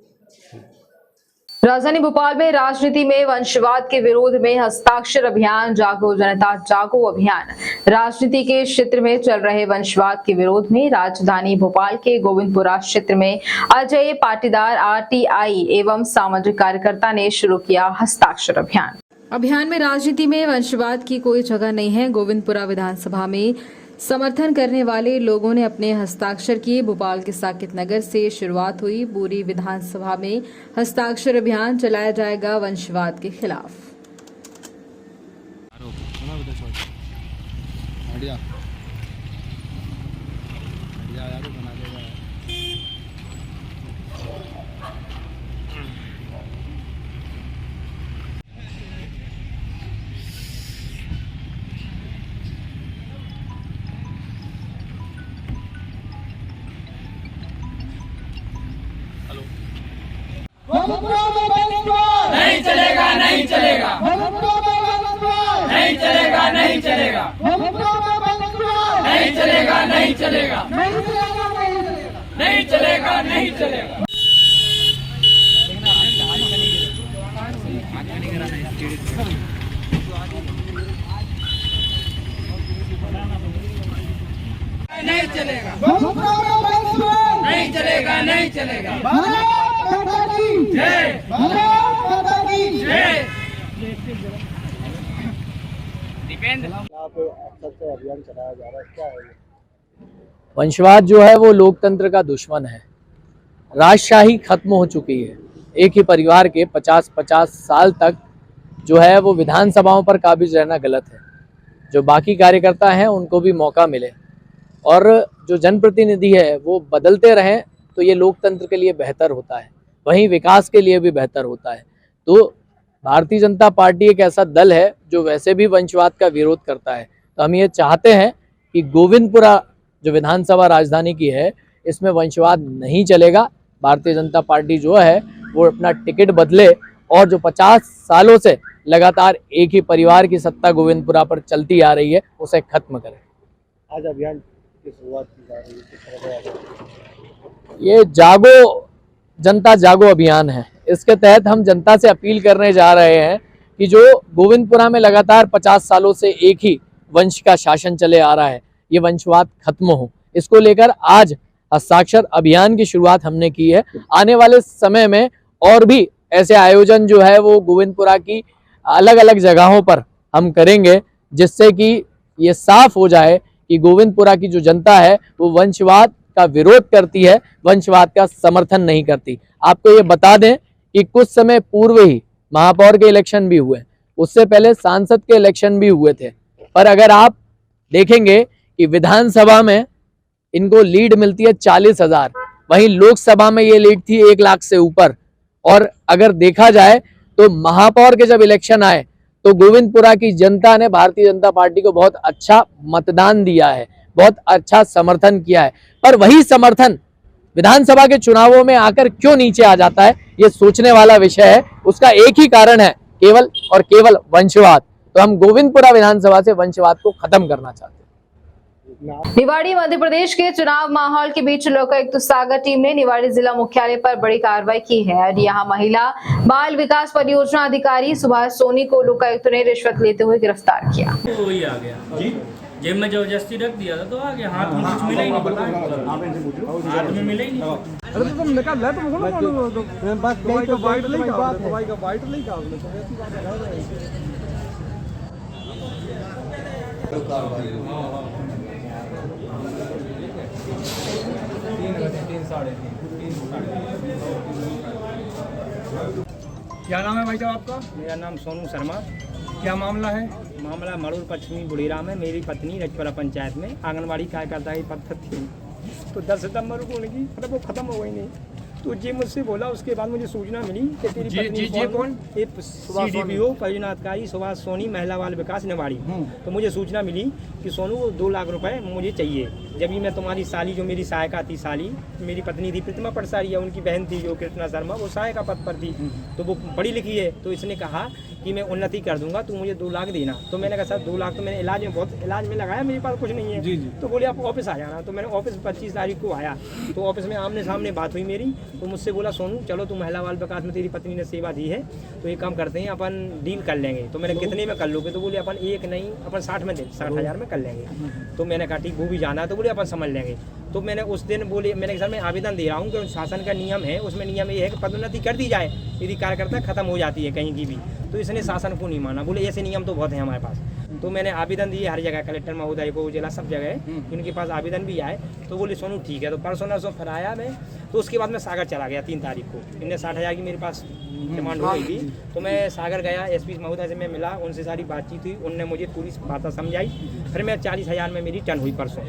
राजधानी भोपाल में राजनीति में वंशवाद के विरोध में हस्ताक्षर अभियान, जागो जनता जागो अभियान। राजनीति के क्षेत्र में चल रहे वंशवाद के विरोध में राजधानी भोपाल के गोविंदपुरा क्षेत्र में अजय पाटीदार आरटीआई एवं सामाजिक कार्यकर्ता ने शुरू किया हस्ताक्षर अभियान। अभियान में राजनीति में वंशवाद की कोई जगह नहीं है। गोविंदपुरा विधानसभा में समर्थन करने वाले लोगों ने अपने हस्ताक्षर किए। भोपाल के साकेत नगर से शुरुआत हुई। पूरी विधानसभा में हस्ताक्षर अभियान चलाया जाएगा वंशवाद के खिलाफ। नहीं चलेगा, नहीं चलेगा, नहीं चलेगा, नहीं चलेगा, नहीं चलेगा, नहीं चलेगा, नहीं चलेगा, नहीं चलेगा। नहीं चलेगा, नहीं चलेगा, नहीं चलेगा। जय जय। अभियान चलाया जा रहा है, क्या है? वंशवाद जो है वो लोकतंत्र का दुश्मन है। राजशाही खत्म हो चुकी है। एक ही परिवार के 50-50 साल तक जो है वो विधानसभाओं पर काबिज रहना गलत है। जो बाकी कार्यकर्ता हैं उनको भी मौका मिले और जो जनप्रतिनिधि है वो बदलते रहें तो ये लोकतंत्र के लिए बेहतर होता है, वहीं विकास के लिए भी बेहतर होता है। तो भारतीय जनता पार्टी एक ऐसा दल है जो वैसे भी वंशवाद का विरोध करता है। तो हम ये चाहते हैं कि गोविंदपुरा जो विधानसभा राजधानी की है इसमें वंशवाद नहीं चलेगा। भारतीय जनता पार्टी जो है वो अपना टिकट बदले और जो 50 सालों से लगातार एक ही परिवार की सत्ता गोविंदपुरा पर चलती आ रही है उसे खत्म करे। आज अभियान की शुरुआत की जा रही है, ये जागो जनता जागो अभियान है। इसके तहत हम जनता से अपील करने जा रहे हैं कि जो गोविंदपुरा में लगातार 50 सालों से एक ही वंश का शासन चले आ रहा है, ये वंशवाद खत्म हो। इसको लेकर आज हस्ताक्षर अभियान की शुरुआत हमने की है। आने वाले समय में और भी ऐसे आयोजन जो है वो गोविंदपुरा की अलग अलग जगहों पर हम करेंगे, जिससे कि ये साफ हो जाए कि गोविंदपुरा की जो जनता है वो वंशवाद का विरोध करती है, वंशवाद का समर्थन नहीं करती। आपको ये बता दें कि कुछ समय पूर्व ही महापौर के इलेक्शन भी हुए, उससे पहले सांसद के इलेक्शन भी हुए थे। पर अगर आप देखेंगे कि विधानसभा में इनको लीड मिलती है 40,000, वहीं लोकसभा में ये लीड थी 1 लाख से ऊपर। और अगर देखा जाए तो महापौर के जब इलेक्शन आए तो गोविंदपुरा की जनता ने भारतीय जनता पार्टी को बहुत अच्छा मतदान दिया है, बहुत अच्छा समर्थन किया है। पर वही समर्थन विधानसभा के चुनावों में आकर क्यों नीचे आ जाता है, ये सोचने वाला विषय है। उसका एक ही कारण है, केवल और केवल वंशवाद। तो हम गोविंदपुरा विधानसभा से वंशवाद को खत्म करना चाहते हैं। निवाड़ी मध्य प्रदेश के चुनाव माहौल के बीच लोकायुक्त सागर टीम ने निवाड़ी जिला मुख्यालय पर बड़ी कार्रवाई की है और यहाँ महिला बाल विकास परियोजना अधिकारी सुभाष सोनी को लोकायुक्त ने रिश्वत लेते हुए गिरफ्तार किया। वही आ गया जी, जेब में जबरदस्ती रख दिया था तो आ गया। हाथ में कुछ मिला ही नहीं, हाथ में मिला ही नहीं। अरे तुम निकाल ले, तुम बोलो तो बात दवाई का बाइट नहीं का, दवाई का बाइट नहीं का, क्या नाम है भाई साहब आपका? मेरा नाम सोनू शर्मा। क्या मामला है? मामला मड़ूर पश्चिमी बुढ़ीराम में मेरी पत्नी रजपुरा पंचायत में आंगनबाड़ी कार्यकर्ता की पद थी, तो 10 सितंबर को उनकी मतलब वो खत्म हो गई नहीं। तो जी मुझसे बोला, उसके बाद मुझे सूचना मिली कि तेरी पत्नी कौन? CDPO परियोजना अधिकारी सुभाष सोनी महिला बाल विकास निवाड़ी। तो मुझे सूचना मिली कि सोनू 2 लाख रुपए मुझे चाहिए। जब भी मैं तुम्हारी साली जो मेरी सहायिका थी, साली मेरी पत्नी थी प्रतिमा पटसारिया, उनकी बहन थी जो कृष्णा शर्मा, वो सहायिका पद पर थी, तो वो पढ़ी लिखी है। तो इसने कहा कि मैं उन्नति कर दूंगा, तू मुझे 2 लाख देना। तो मैंने कहा सर 2 लाख तो मैंने इलाज में लगाया, मेरे पास कुछ नहीं है। तो बोले आप ऑफिस आ जाना। तो मैंने ऑफिस 25 तारीख को आया, तो ऑफिस में आमने सामने बात हुई मेरी। तो मुझसे बोला सोनू चलो तू महिला बाल विकास में तेरी पत्नी ने सेवा दी है तो ये काम करते हैं, अपन डील कर लेंगे। तो मैंने कितने में कर लोगे? तो बोले अपन 1 नहीं अपन 60 में 60,000 में कर लेंगे। तो मैंने कहा ठीक, वो भी जाना है। तो बोले अपन समझ लेंगे। तो मैंने उस दिन बोले, मैंने सर मैं आवेदन दे रहा हूँ कि शासन का नियम है, उसमें नियम ये है कि पदोन्नति कर दी जाए यदि कार्यकर्ता खत्म हो जाती है कहीं की भी। तो इसने शासन को नहीं माना, बोले ऐसे नियम तो बहुत है हमारे पास। तो मैंने आवेदन दिए हर जगह, कलेक्टर महोदय को, जिला सब जगह, इनके पास आवेदन भी आए। तो बोले सोनू ठीक है। तो परसों नरसों फिर आया मैं, तो उसके बाद मैं सागर चला गया 3 तारीख को। इनने 60,000 की मेरे पास डिमांड हो गई थी, तो मैं सागर गया, एसपी महोदय से मैं मिला, उनसे सारी बातचीत हुई, उनने मुझे पूरी बातें समझाई। फिर मैं 40,000 में मेरी टर्न हुई परसों।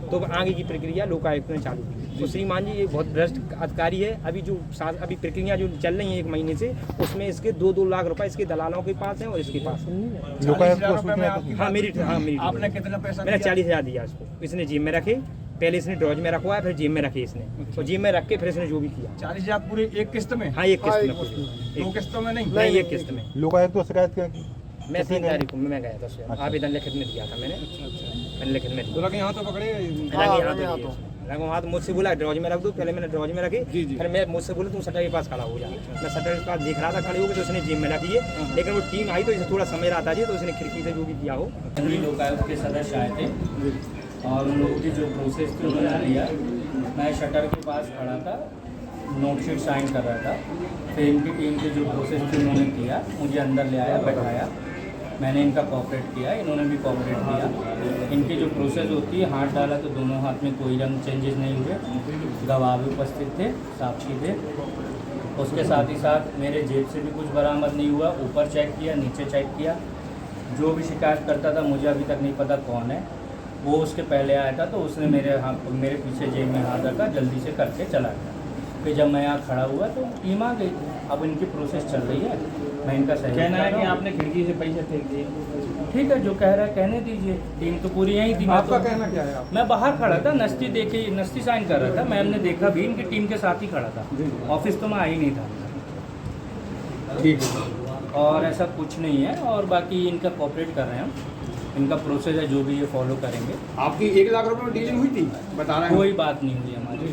तो आगे की प्रक्रिया लोकायुक्त ने चालू की। तो श्रीमान जी ये बहुत भ्रष्ट अधिकारी है। अभी जो अभी प्रक्रिया जो चल रही है 1 महीने से, उसमें इसके 2-2 लाख रुपए इसके दलालों के पास है और इसके पास है। हाँ मेरी आपने कितना पैसा? मैंने 40,000 दिया इसको। इसने जेब में रखे, पहले इसने ड्रॉज में रखवाया, फिर जेब में रखे इसने, और जेब में रख के फिर इसने जो भी किया। 40,000 पूरे एक किस्त में? हाँ एक किस्त में, 2 किस्तों में नहीं? नहीं एक किस्त में। लोकायुक्त को शिकायत क्या की? मैं 3 तारीख को मैं गया था, आवेदन लिखित में दिया था मैंने। मैंने लिखित में तो लगे यहाँ तो पकड़े? लगे हाथ मुझसे बोला ड्रॉज में रख दो, पहले मैंने ड्रॉज में रखी, फिर मैं मुझसे बोले तुम शटर के पास खड़ा हो जा। मैं शटर के पास देख रहा था खड़े हो गए, तो उसने जेब में रखी है। लेकिन वो टीम आई तो इसे थोड़ा समय रहा था जी, तो उसने खिड़की से जो भी किया हो। लोकायुक्त के सदस्य आए थे और उन लोगों की जो प्रोसेस थी उन्होंने लिया। मैं शटर के पास खड़ा था, नोटशीट साइन कर रहा था। फिर इनकी टीम की जो प्रोसेस थी उन्होंने किया, मुझे अंदर ले आया, बैठाया, मैंने इनका कोऑपरेट किया, इन्होंने भी कोऑपरेट किया। इनकी जो प्रोसेस होती है, हाथ डाला तो दोनों हाथ में कोई रंग चेंजेस नहीं हुए। गवाह भी उपस्थित थे, साक्षी थे। उसके साथ ही साथ मेरे जेब से भी कुछ बरामद नहीं हुआ। ऊपर चेक किया, नीचे चेक किया। जो भी शिकायत करता था, मुझे अभी तक नहीं पता कौन है, वो उसके पहले आया था, तो उसने मेरे पीछे जेब में हाथ रखा, जल्दी से करके चला गया। फिर जब मैं यहाँ खड़ा हुआ तो टीम आ गई। अब इनकी प्रोसेस चल रही है, मैं इनका सहयोग कहना है कि आपने खिड़की से पैसे फेंक दिए। ठीक है, जो कह रहा है कहने दीजिए, टीम तो पूरी यहीं थी। आपका कहना क्या है? मैं बाहर खड़ा था, नस्ती साइन कर रहा था, मैम ने देखा भी, इनकी टीम के साथ ही खड़ा था। ऑफिस तो मैं आ ही नहीं था। ठीक है, और ऐसा कुछ नहीं है। और बाकी इनका कोऑपरेट कर रहे हैं हम, इनका प्रोसेस है जो भी ये फॉलो करेंगे। आपकी 1 लाख रुपए में डीलिंग हुई थी बता रहे हैं? कोई बात नहीं हुई हमारी।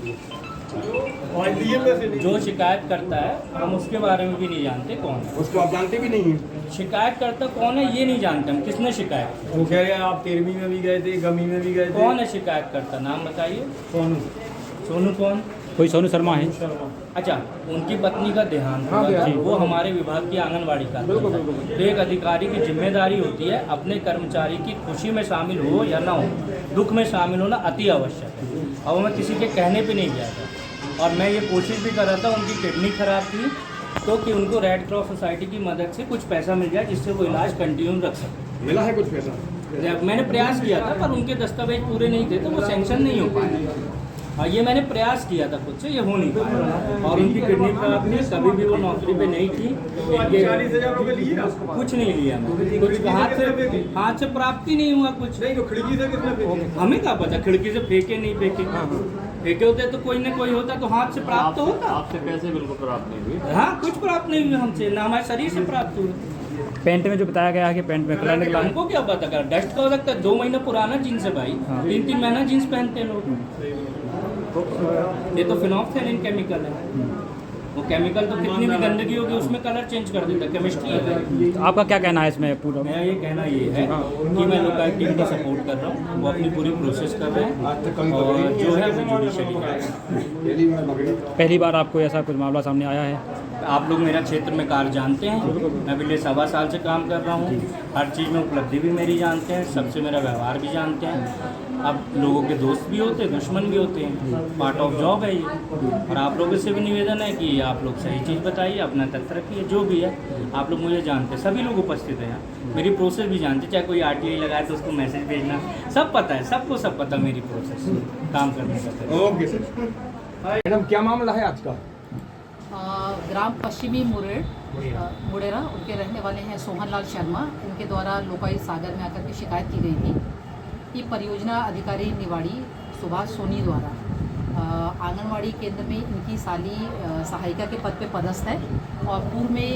जो शिकायत करता है हम उसके बारे में भी नहीं जानते कौन है। उसको आप जानते भी नहीं हैं? शिकायत करता कौन है ये नहीं जानते हम, किसने शिकायत। वो कह रहे हैं आप 13वीं में भी गए थे, गमी में भी गए थे। कौन है शिकायत करता, नाम बताइए। सोनू। सोनू कौन? कोई सोनू शर्मा है। अच्छा, उनकी पत्नी का देहांत हुआ था, वो हमारे विभाग की आंगनबाड़ी का। तो एक अधिकारी की जिम्मेदारी होती है अपने कर्मचारी की खुशी में शामिल हो या ना हो, दुख में शामिल होना अति आवश्यक है। और मैं किसी के कहने पे नहीं गया था, और मैं ये कोशिश भी कर रहा था, उनकी किडनी खराब थी, तो कि उनको रेड क्रॉस सोसाइटी की मदद से कुछ पैसा मिल जाए जिससे वो इलाज कंटिन्यू रख सके। मिला है कुछ पैसा? मैंने प्रयास किया था, पर उनके दस्तावेज पूरे नहीं थे, तो वो सैंक्शन नहीं हो पाया। और ये मैंने प्रयास किया था खुद से, ये हो नहीं पाया। और उनकी किडनी खराब थी, कभी भी वो नौकरी पे नहीं थी। 40,000 रुपये लिए? कुछ नहीं लिया मैं, कुछ हाथ से प्राप्ति नहीं हुआ कुछ। नहीं, तो खिड़की से किसने फेंके? हमें क्या पता, खिड़की से फेंके नहीं फेंके। फेंके होते तो कोई न कोई होता, तो हाथ से प्राप्त होता। आपसे पैसे बिल्कुल प्राप्त नहीं हुए? हाँ, कुछ प्राप्त नहीं हुए हमसे, ना हमारे शरीर से प्राप्त हुए। पेंट में जो बताया गया है कि पेंट में कलर निकला, हमको क्या पता कर, डस्ट का हो सकता है। 2 महीना पुराना जीन्स है भाई, 3-3 महीना जीन्स पहनते हैं लोग। ये तो फिनोल्फथेलिन केमिकल है, वो केमिकल तो कितनी भी गंदगी होगी उसमें कलर चेंज कर देता है, केमिस्ट्री है। तो आपका क्या कहना है इसमें पूरा? मेरा ये कहना ये है कि मैं लोकायुक्त टीम को सपोर्ट कर रहा हूँ, वो अपनी पूरी प्रोसेस कर रहे हैं, और जो है वो जुडिशरी। पहली बार आपको ऐसा कुछ मामला सामने आया है? आप लोग मेरा क्षेत्र में कार्य जानते हैं, मैं पिछले 1.25 साल से काम कर रहा हूँ, हर चीज़ में उपलब्धि भी मेरी जानते हैं, सबसे मेरा व्यवहार भी जानते हैं। अब लोगों के दोस्त भी होते हैं, दुश्मन भी होते हैं, पार्ट ऑफ जॉब है ये। और आप लोगों से भी निवेदन है कि आप लोग सही चीज़ बताइए, अपना तथ्य रखिए, जो भी है। आप लोग मुझे जानते हैं, सभी लोग उपस्थित हैं यहाँ, मेरी प्रोसेस भी जानते हैं। चाहे कोई RTI लगाए तो उसको मैसेज भेजना, सब पता है, सबको सब पता मेरी प्रोसेस काम करने का। Okay sir. मैडम क्या मामला है आज का? ग्राम पश्चिमी मुड़ेरा उनके रहने वाले हैं सोहनलाल शर्मा। इनके द्वारा लोकायुक्त सागर में आकर के शिकायत की गई थी कि परियोजना अधिकारी निवाड़ी सुभाष सोनी द्वारा आंगनवाड़ी केंद्र में इनकी साली सहायिका के पद पे पदस्थ है, और पूर्व में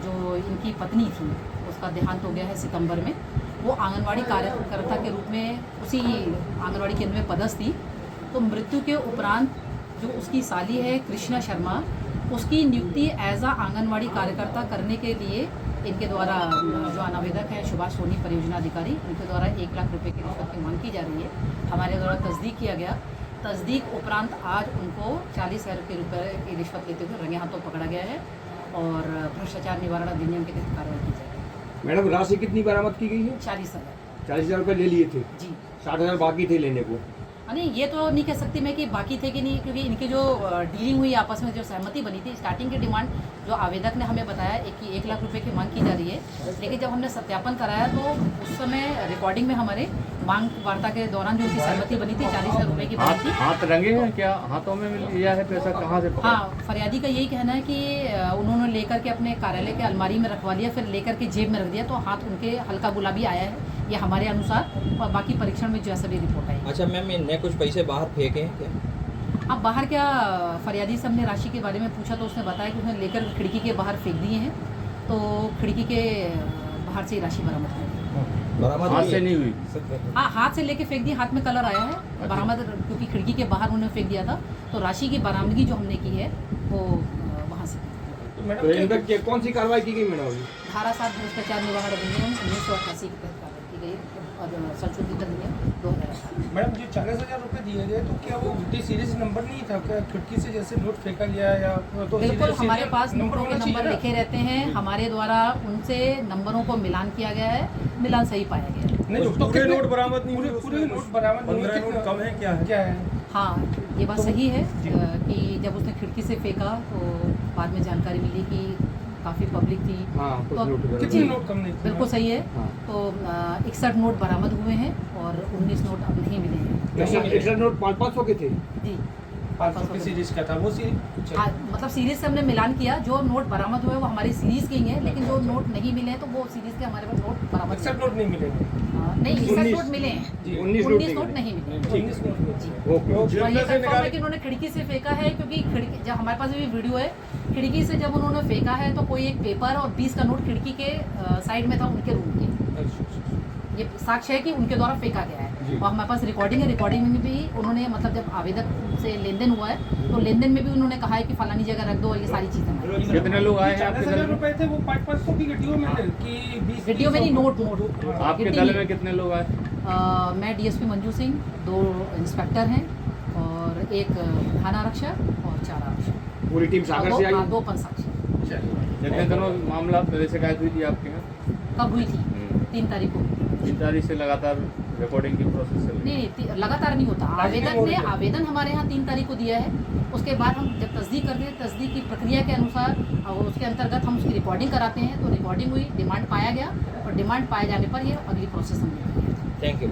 जो इनकी पत्नी थी उसका देहांत हो गया है सितंबर में। वो आंगनवाड़ी कार्यकर्ता के रूप में उसी आंगनवाड़ी केंद्र में पदस्थ थी। तो मृत्यु के उपरांत जो उसकी साली है कृष्णा शर्मा, उसकी नियुक्ति एज आ आंगनवाड़ी कार्यकर्ता करने के लिए इनके द्वारा जो अनावेदक हैं सुभाष सोनी परियोजना अधिकारी, इनके द्वारा 1 लाख रुपए की रिश्वत की मांग की जा रही है। हमारे द्वारा तस्दीक किया गया। तस्दीक उपरांत आज उनको 40,000 रुपये की रिश्वत लेते हुए रंगे हाथों पकड़ा गया है, और भ्रष्टाचार निवारण अधिनियम के तहत कार्रवाई की जाएगी। मैडम राशि कितनी बरामद की गई है? 40,000। 40,000 रुपये ले लिए थे जी। 60,000 बाकी थे लेने को। नहीं, ये तो नहीं कह सकती मैं कि बाकी थे कि नहीं, क्योंकि इनकी जो डीलिंग हुई आपस में, जो सहमति बनी थी, स्टार्टिंग की डिमांड जो आवेदक ने हमें बताया कि 1 लाख रुपए की मांग की जा रही है, लेकिन जब हमने सत्यापन कराया तो उस समय रिकॉर्डिंग में हमारे मांग वार्ता के दौरान जो उनकी सहमति बनी थी 40,000 रुपए की बनी थी। हाथ रंगे हैं क्या? हाथों में लिया है पैसा? कहाँ से? हाँ, फरियादी का यही कहना है कि उन्होंने लेकर के अपने कार्यालय के अलमारी में रखवा लिया, फिर लेकर के जेब में रख दिया, तो हाथ उनके हल्का गुलाबी आया है, ये हमारे अनुसार, और बाकी परीक्षण में जो है सभी रिपोर्ट आई। अच्छा मैम, इनने कुछ पैसे बाहर फेंके हैं क्या? अब बाहर क्या, फरियादी से हमने राशि के बारे में पूछा तो उसने बताया कि उसने लेकर खिड़की के बाहर फेंक दिए हैं, तो खिड़की के बाहर से ही राशि बरामद हुई। हाथ से नहीं हुई? हाँ, हाथ से लेके फेंक दी, हाथ में कलर आया है बरामद, क्योंकि खिड़की के बाहर उन्होंने फेंक दिया था, तो राशि की बरामदगी जो हमने की है वो वहाँ से। तो मैडम इन पर कौन सी कार्रवाई की गई मैडम? धारा 7 भ्रष्टाचार निवारण अधिनियम 1988 के तहत कार्रवाई की गई और संशोधित अधिनियम 2018। मैडम जो 40,000 रुपए दिए गए, तो क्या वो वित्तीय सीरीज नंबर नहीं था क्या? खिड़की से जैसे नोट फेंका गया या तो? बिल्कुल, हमारे पास नंबरों के नंबर लिखे रहते हैं, हमारे द्वारा उनसे नंबरों को मिलान किया गया है, मिलान सही पाया गया है। नहीं, जो पूरे नोट बरामद नहीं हुए, पूरे नोट बरामद नहीं हुए, 15 नोट कम है क्या है? हाँ, ये बात सही है कि जब उसने खिड़की से फेंका तो बाद में जानकारी मिली कि काफ़ी पब्लिक थी। तो कितने नोट कम नहीं? बिल्कुल सही है। तो 61 नोट बरामद हुए हैं और 19 नोट अब नहीं मिले हैं। 61 नोट 500 के थे जी। 500 की सीरीज का था वो सीरीज? हाँ, मतलब सीरीज से हमने मिलान किया, जो नोट बरामद हुए वो हमारी सीरीज के ही हैं, लेकिन जो नोट नहीं मिले हैं तो वो सीरीज के हमारे पास नोट बरामद। 61 नोट नहीं मिले? नहीं, 61 नोट मिले हैं, 19 नोट नहीं मिले। 19 नोट और ये कंफर्म है कि उन्होंने खिड़की से फेंका है, क्योंकि खिड़की, जब हमारे पास भी वीडियो है, खिड़की से जब उन्होंने फेंका है तो कोई एक पेपर और 20 का नोट खिड़की के साइड में था उनके रूम के। ये साक्ष्य है कि उनके द्वारा फेंका गया है, और हमारे पास रिकॉर्डिंग है, रिकॉर्डिंग में भी उन्होंने, मतलब जब आवेदक से लेनदेन हुआ है तो लेनदेन में भी उन्होंने कहा है कि फलानी जगह रख दो, और ये सारी चीज़ें। कितने लोग आए हैं आपके दल में? रुपए थे वो 500 की गड्डियों में कि 20 गड्डियों में नहीं, नोट। आपके दल में कितने लोग आए? मैं डीएसपी मंजू सिंह, 2 इंस्पेक्टर हैं और 1 थाना आरक्षक और 4 आरक्षक। पूरी टीम सागर से आई? 2 पंचाक्षी। जितने दिनों मामला पहले शिकायत हुई थी आपके यहाँ? कब हुई थी? 3 तारीख को। 3 तारीख से लगातार रिकॉर्डिंग की प्रोसेस चल रही है? नहीं, लगातार नहीं होता। आवेदक ने आवेदन हमारे यहाँ 3 तारीख को दिया है, उसके बाद हम जब तस्दीक करते हैं, तस्दीक की प्रक्रिया के अनुसार और उसके अंतर्गत हम उसकी रिकॉर्डिंग कराते हैं, तो रिकॉर्डिंग हुई, डिमांड पाया गया, और डिमांड पाए जाने पर ये अगली प्रोसेस हम लेते हैं। Thank you.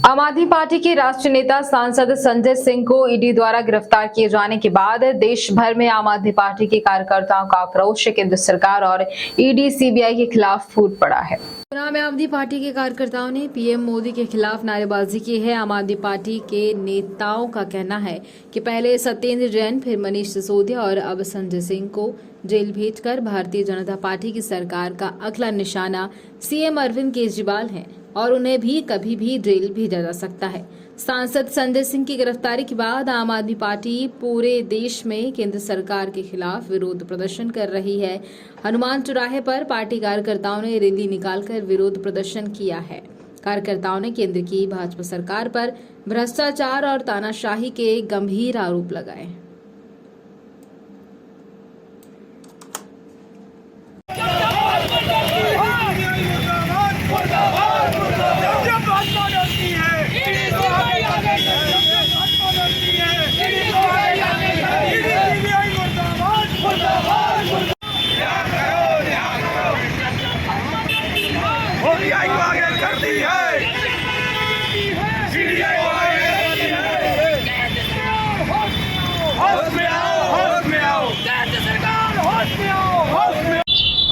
आम आदमी पार्टी के राष्ट्रीय नेता सांसद संजय सिंह को ईडी द्वारा गिरफ्तार किए जाने के बाद देश भर में आम आदमी पार्टी के कार्यकर्ताओं का आक्रोश केंद्र सरकार और ईडी सीबीआई के खिलाफ फूट पड़ा है। चुनाव में आम आदमी पार्टी के कार्यकर्ताओं ने पीएम मोदी के खिलाफ नारेबाजी की है। आम आदमी पार्टी के नेताओं का कहना है कि पहले सत्येंद्र जैन, फिर मनीष सिसोदिया और अब संजय सिंह को जेल भेजकर भारतीय जनता पार्टी की सरकार का अगला निशाना सीएम अरविंद केजरीवाल हैं और उन्हें भी कभी भी जेल भेजा जा सकता है। सांसद संजय सिंह की गिरफ्तारी के बाद आम आदमी पार्टी पूरे देश में केंद्र सरकार के खिलाफ विरोध प्रदर्शन कर रही है। हनुमान चौराहे पर पार्टी कार्यकर्ताओं ने रैली निकालकर विरोध प्रदर्शन किया है। कार्यकर्ताओं ने केंद्र की भाजपा सरकार पर भ्रष्टाचार और तानाशाही के गंभीर आरोप लगाए।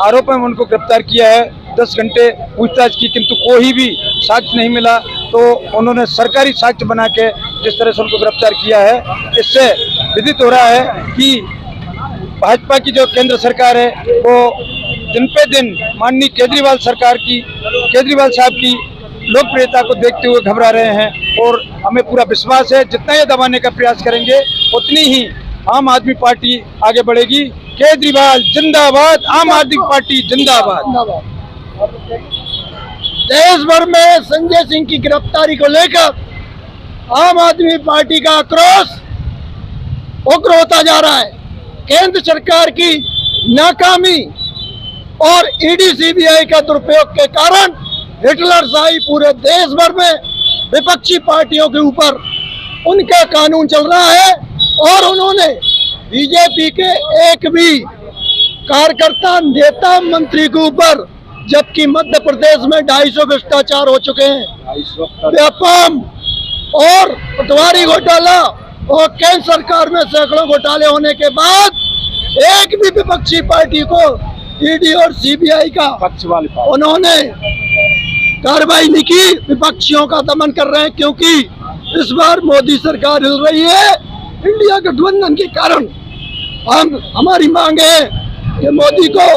आरोप में उनको गिरफ्तार किया है। 10 घंटे पूछताछ की, किंतु कोई भी साक्ष्य नहीं मिला, तो उन्होंने सरकारी साक्ष्य बना के जिस तरह से उनको गिरफ्तार किया है, इससे विदित हो रहा है कि भाजपा की जो केंद्र सरकार है वो दिन पे दिन माननीय केजरीवाल साहब की लोकप्रियता को देखते हुए घबरा रहे हैं। और हमें पूरा विश्वास है जितना ये दबाने का प्रयास करेंगे उतनी ही आम आदमी पार्टी आगे बढ़ेगी। केजरीवाल जिंदाबाद, आम आदमी पार्टी जिंदाबाद। देश भर में संजय सिंह की गिरफ्तारी को लेकर आम आदमी पार्टी का आक्रोश उग्र होता जा रहा है। केंद्र सरकार की नाकामी और ईडी सीबीआई का दुरुपयोग के कारण हिटलरशाही पूरे देश भर में विपक्षी पार्टियों के ऊपर उनका कानून चल रहा है और उन्होंने बीजेपी के एक भी कार्यकर्ता, नेता, मंत्री के ऊपर, जबकि मध्य प्रदेश में 250 भ्रष्टाचार हो चुके हैं, व्यापम और पटवारी घोटाला और केंद्र सरकार में सैकड़ों घोटाले होने के बाद एक भी विपक्षी पार्टी को ईडी और सीबीआई का उन्होंने कार्रवाई नहीं की। विपक्षियों का दमन कर रहे हैं क्योंकि इस बार मोदी सरकार हिल रही है। इंडिया गठबंधन के कारण हमारी मांग है कि मोदी को,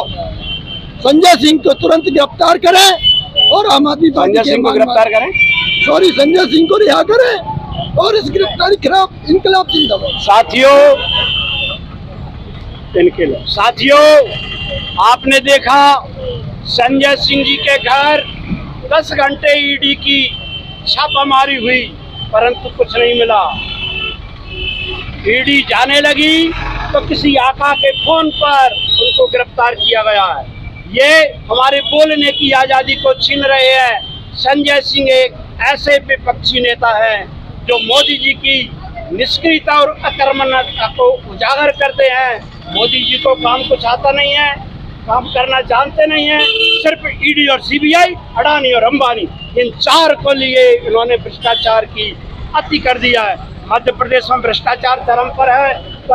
संजय सिंह को तुरंत गिरफ्तार करें और आम आदमी पार्टी संजय सिंह को गिरफ्तार करें, संजय सिंह को रिहा करें और इस गिरफ्तारी खिलाफ इनकलाब जिंदाबाद। साथियों, आपने देखा संजय सिंह जी के घर 10 घंटे ईडी की छापामारी हुई, परंतु कुछ नहीं मिला। ईडी जाने लगी तो किसी आका के फोन पर उनको गिरफ्तार किया गया है। ये हमारे बोलने की आज़ादी को छीन रहे हैं। संजय सिंह एक ऐसे विपक्षी नेता है जो मोदी जी की निष्क्रियता और अकर्मण्यता को उजागर करते हैं। मोदी जी को काम कुछ आता नहीं है, काम करना जानते नहीं है। सिर्फ ईडी और सीबीआई, अडानी और अंबानी, इन 4 को लिए इन्होंने भ्रष्टाचार की अति कर दिया है। मध्य प्रदेश में भ्रष्टाचार चरम पर है।